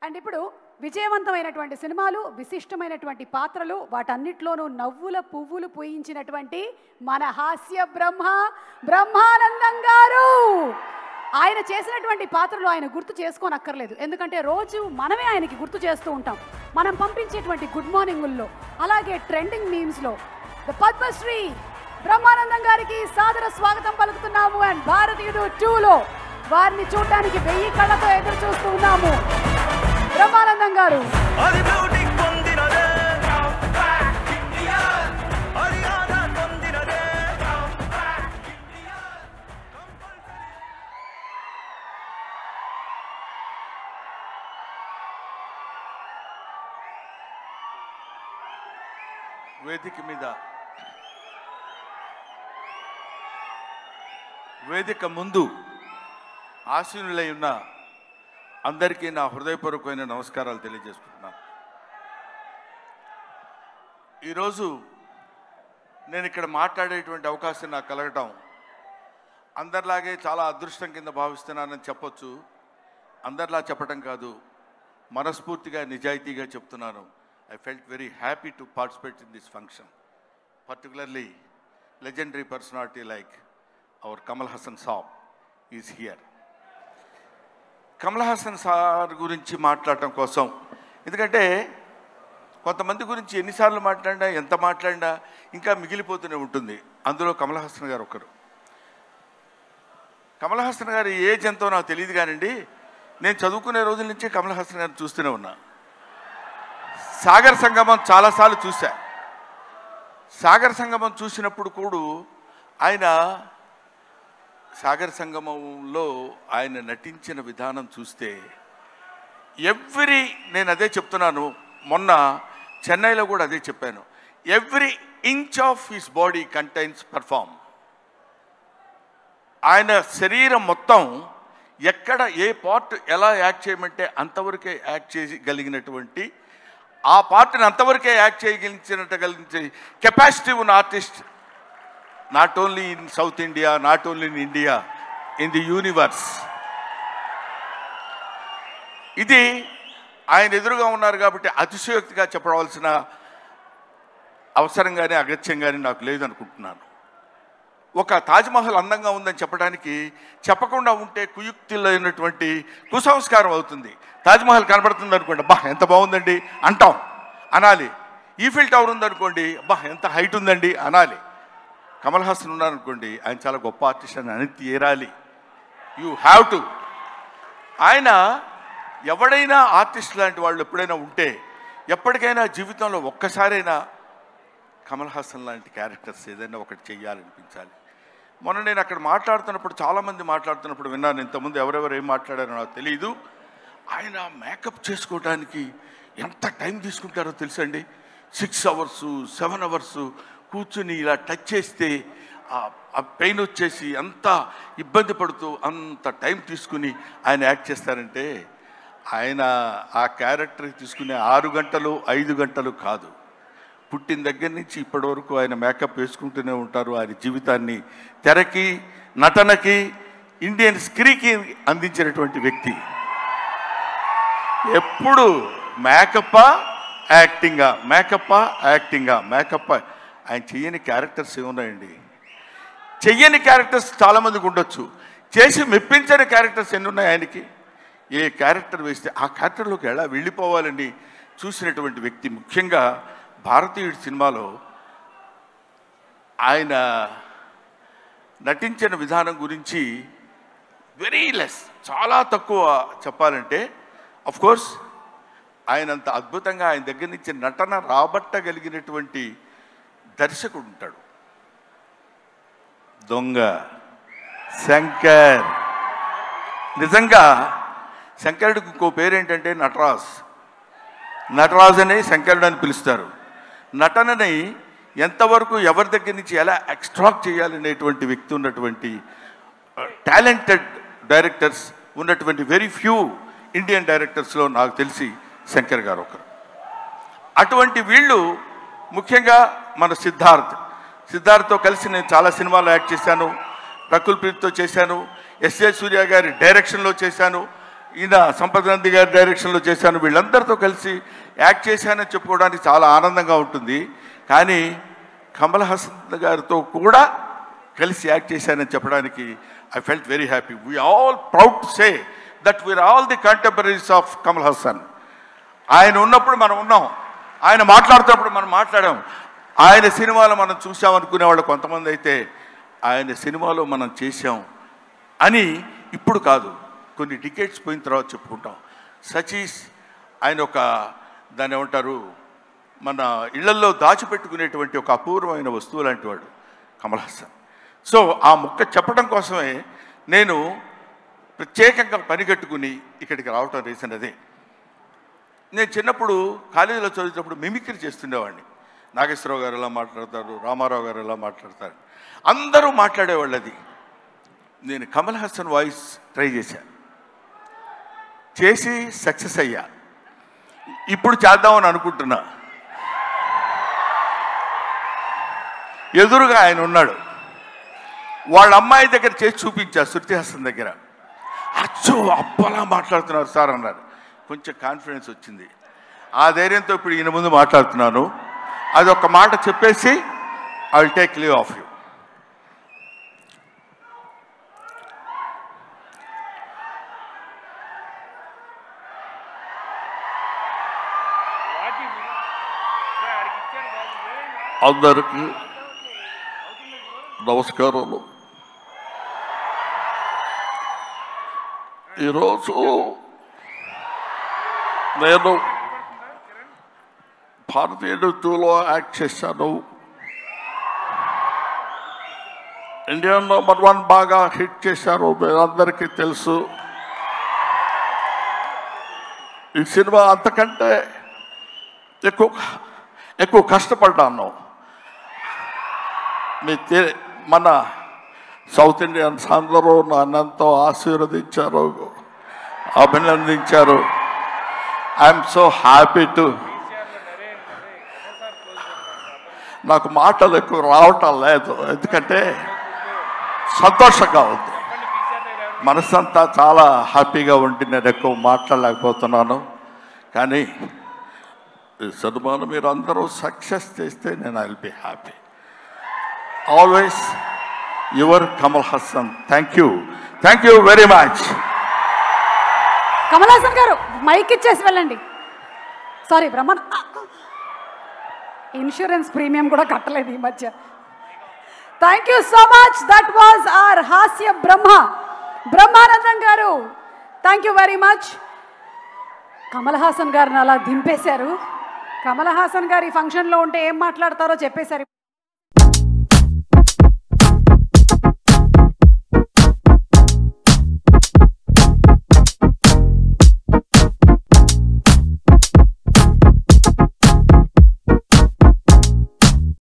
And ఇప్పుడు విజయవంతమైనటువంటి సినిమాలు, విశిష్టమైనటువంటి పాత్రలు, వాటన్నిటిలోనూ నవ్వుల పువ్వులు పూయించినటువంటి మన హాస్య బ్రహ్మానందం గారు. ఆయన చేసినటువంటి పాత్రలు ఆయన గుర్తు చేసుకోనక్కర్లేదు, ఎందుకంటే రోజు మనమే ఆయనకి గుర్తు చేస్తూ ఉంటాం. మనం పంపించేటువంటి గుడ్ మార్నింగుల్లో, అలాగే ట్రెండింగ్ మీమ్స్లో ద పద్మశ్రీ బ్రహ్మానందం గారికి సాదర స్వాగతం పలుకుతున్నాము. అండ్ భారతీయుడు 2లో వారిని చూడడానికి 1000 కళ్ళతో ఎదురు చూస్తూ ఉన్నాము. బ్రహ్మానందం గారు వేదిక ముందు ఆశీనులై ఉన్న అందరికీ నా హృదయపూర్వకమైన నమస్కారాలు తెలియజేసుకుంటున్నాను. ఈరోజు నేను ఇక్కడ మాట్లాడేటువంటి అవకాశం నాకు కలగటం అందరిలాగే చాలా అదృష్టం కింద భావిస్తున్నానని చెప్పొచ్చు. అందరిలా చెప్పటం కాదు, మనస్ఫూర్తిగా నిజాయితీగా చెప్తున్నాను. I felt very happy to participate in this function, particularly legendary personality like our Kamal Haasan Saab is here. Kamal Haasan sir గురించి మాట్లాడటం కోసం, ఎందుకంటే కొంతమంది గురించి ఎన్నిసార్లు మాట్లాడినా ఎంత మాట్లాడినా ఇంకా మిగిలిపోతూనే ఉంటుంది. అందులో కమల్ హాసన్ గారు ఒకరు. కమల్ హాసన్ గారి ఏజ్ ఎంతో నాకు తెలియదు కానండి, నేను చదువుకునే రోజుల నుంచి కమల్ హాసన్ గారిని చూస్తూనే ఉన్నా. సాగర్ సంగమం చాలాసార్లు చూశా. సాగర్ సంగమం చూసినప్పుడు కూడా ఆయన సాగర్ సంగమంలో ఆయన నటించిన విధానం చూస్తే నేను అదే చెప్తున్నాను, మొన్న చెన్నైలో కూడా అదే చెప్పాను, every inch of his body contains perform. ఆయన శరీరం మొత్తం ఎక్కడ ఏ పార్ట్ ఎలా యాక్ట్ చేయమంటే అంతవరకే యాక్ట్ చేయగలిగినటువంటి, ఆ పార్ట్ని అంతవరకే యాక్ట్ చేయగలిగించే కెపాసిటీ ఉన్న artist not only in South India, not only in India, in the universe. ఇది ఆయన ఎదురుగా ఉన్నారు కాబట్టి అతిశయోక్తిగా చెప్పవలసిన అవసరం కానీ అగత్యం కానీ నాకు లేదనుకుంటున్నాను. ఒక తాజ్మహల్ అందంగా ఉందని చెప్పడానికి చెప్పకుండా ఉంటే కుయుక్తిలో అయినటువంటి కుసంస్కారం అవుతుంది. తాజ్మహల్ కనబడుతుంది అనుకోండి, అబ్బా ఎంత బాగుందండి అంటాం, అనాలి. ఈఫిల్ టవర్ ఉందనుకోండి, అబ్బా ఎంత హైట్ ఉందండి అనాలి. కమల్ హాసన్ ఉన్నారనుకోండి, ఆయన చాలా గొప్ప ఆర్టిస్ట్ అని అని తీరాలి. You have to. ఆయన ఎవడైనా ఆర్టిస్ట్ లాంటి వాళ్ళు ఎప్పుడైనా ఉంటే ఎప్పటికైనా జీవితంలో ఒక్కసారైనా కమల్ హాసన్ లాంటి క్యారెక్టర్స్ ఏదైనా ఒకటి చెయ్యాలనిపించాలి. మొన్న నేను అక్కడ మాట్లాడుతున్నప్పుడు, చాలామంది మాట్లాడుతున్నప్పుడు విన్నాను, ఇంతకుముందు ఎవరెవరు ఏం మాట్లాడారో నాకు తెలియదు. ఆయన మేకప్ చేసుకోవడానికి ఎంత టైం తీసుకుంటారో తెలుసండి. 6 hours 7 hours కూర్చుని ఇలా టచ్ చేస్తే ఆ పెయిన్ వచ్చేసి అంత ఇబ్బంది పడుతూ అంత టైం తీసుకుని ఆయన యాక్ట్ చేస్తారంటే, ఆయన ఆ క్యారెక్టర్కి తీసుకునే 6 గంటలు 5 గంటలు కాదు, పుట్టిన దగ్గర నుంచి ఇప్పటి వరకు ఆయన మేకప్ వేసుకుంటూనే ఉంటారు. ఆయన జీవితాన్ని తెరకి, నటనకి, ఇండియన్ స్క్రీన్కి అందించినటువంటి వ్యక్తి. ఎప్పుడు మేకప్పా యాక్టింగా, మేకప్పా యాక్టింగా, మేకప్పా. ఆయన చెయ్యని క్యారెక్టర్స్ ఏమున్నాయండి? చెయ్యని క్యారెక్టర్స్ చాలామందికి ఉండొచ్చు, చేసి మెప్పించని క్యారెక్టర్స్ ఎన్ని ఉన్నాయి ఆయనకి. ఏ క్యారెక్టర్ వేస్తే ఆ క్యారెక్టర్లోకి ఎలా వెళ్ళిపోవాలని చూసినటువంటి వ్యక్తి. ముఖ్యంగా భారతీయుడి సినిమాలో ఆయన నటించిన విధానం గురించి వెరీ లెస్, చాలా తక్కువ చెప్పాలంటే. అఫ్కోర్స్ ఆయనంత అద్భుతంగా ఆయన దగ్గర నుంచి నటన రాబట్టగలిగినటువంటి దర్శకుడు ఉంటాడు. దొంగ శంకర్. నిజంగా శంకరుడికి ఇంకో పేరేంటంటే నటరాజ్ అని శంకరుడు అని పిలుస్తారు. నటనని ఎంతవరకు ఎవరి దగ్గర నుంచి ఎలా ఎక్స్ట్రాక్ట్ చేయాలనేటువంటి వ్యక్తి ఉన్నటువంటి టాలెంటెడ్ డైరెక్టర్స్ ఉన్నటువంటి వెరీ ఫ్యూ ఇండియన్ డైరెక్టర్స్లో నాకు తెలిసి శంకర్ గారు ఒకరు. అటువంటి వీళ్ళు ముఖ్యంగా మన సిద్ధార్థ్తో కలిసి నేను చాలా సినిమాల్లో యాక్ట్ చేశాను. రకుల్ ప్రీత్తో చేశాను, ఎస్ఏ సూర్య గారి డైరెక్షన్లో చేశాను. ఈయన సంపత్ నంది గారి డైరెక్షన్లో చేశాను, వీళ్ళందరితో కలిసి యాక్ట్ చేశానని చెప్పుకోవడానికి చాలా ఆనందంగా ఉంటుంది. కానీ కమల్ హాసన్ గారితో కూడా కలిసి యాక్ట్ చేశానని చెప్పడానికి I felt very happy. We all proud to say that we are all the contemporaries of Kamal Haasan. ఆయన ఉన్నప్పుడు మనం ఉన్నాం, ఆయన మాట్లాడుతున్నప్పుడు మనం మాట్లాడాం. ఆయన సినిమాలో మనం చూసామనుకునే వాళ్ళు కొంతమంది అయితే ఆయన సినిమాలో మనం చేశాం అని ఇప్పుడు కాదు, కొన్ని డికేట్స్ పోయిన తర్వాత చెప్పుకుంటాం. సచీస్ ఆయన ఒక దాన్ని ఏమంటారు, మన ఇళ్లల్లో దాచిపెట్టుకునేటువంటి ఒక అపూర్వమైన వస్తువు లాంటి వాడు కమల్ హాసన్. సో ఆ ముక్క చెప్పడం కోసమే నేను ప్రత్యేకంగా పనిగట్టుకుని ఇక్కడికి రావటం రీజన్ అదే. నేను చిన్నప్పుడు కాలేజీలో చదివేటప్పుడు మిమిక్రీ చేస్తుండేవాడిని. నాగేశ్వరరావు గారు ఎలా మాట్లాడతారు, రామారావు గారు ఎలా మాట్లాడతారు, అందరూ మాట్లాడేవాళ్ళు. అది నేను కమల్ హాసన్ వాయిస్ ట్రై చేసి సక్సెస్ అయ్యా. ఇప్పుడు చేద్దామని అనుకుంటున్నా. ఎదురుగా ఆయన ఉన్నాడు, వాళ్ళ అమ్మాయి దగ్గర చేసి చూపించా, శృతి హాసన్ దగ్గర. అచ్చో అప్పలా మాట్లాడుతున్నారు సార్ అన్నారు. కొంచెం కాన్ఫిడెన్స్ వచ్చింది. ఆ ధైర్యంతో ఇప్పుడు ఈయన ముందు మాట్లాడుతున్నాను. అది ఒక మాట చెప్పేసి I will take leave of you. అందరికీ నమస్కారాలు. ఈరోజు నేను భారతీయ నృత్యంలో యాక్ట్ చేశాను. ఇండియన్ నంబర్ 1 బాగా హిట్ చేశారు, మీరందరికీ తెలుసు. ఈ సినిమా అంతకంటే ఎక్కువ కష్టపడ్డాను. మన సౌత్ ఇండియన్స్ అందరూ నన్నంతో ఆశీర్వదించారు, అభినందించారు. I'm so happy to. నాకు మాటలు ఎక్కువ రావటం లేదు, ఎందుకంటే సంతోషంగా ఉంది. మనసంతా చాలా హ్యాపీగా ఉండి నేను ఎక్కువ మాట్లాడలేకపోతున్నాను. కానీ ఈ సినిమాను మీరు అందరూ సక్సెస్ చేస్తే నేను I will be happy. Always your Kamal Haasan. Thank you very much. Kamal Haasan గారు మైక్ ఇచ్చేసి వెళ్ళండి. సారీ బ్రహ్మ, ఇన్సూరెన్స్ ప్రీమియం కూడా కట్టలేదు ఈ మధ్య. Thank you so much. That was our హాస్య బ్రహ్మానందం గారు. Thank you very much. Kamal Haasan గారిని అలా దింపేశారు. కమల్ హాసన్ గారు ఈ ఫంక్షన్లో ఉంటే ఏం మాట్లాడతారో చెప్పేశారు.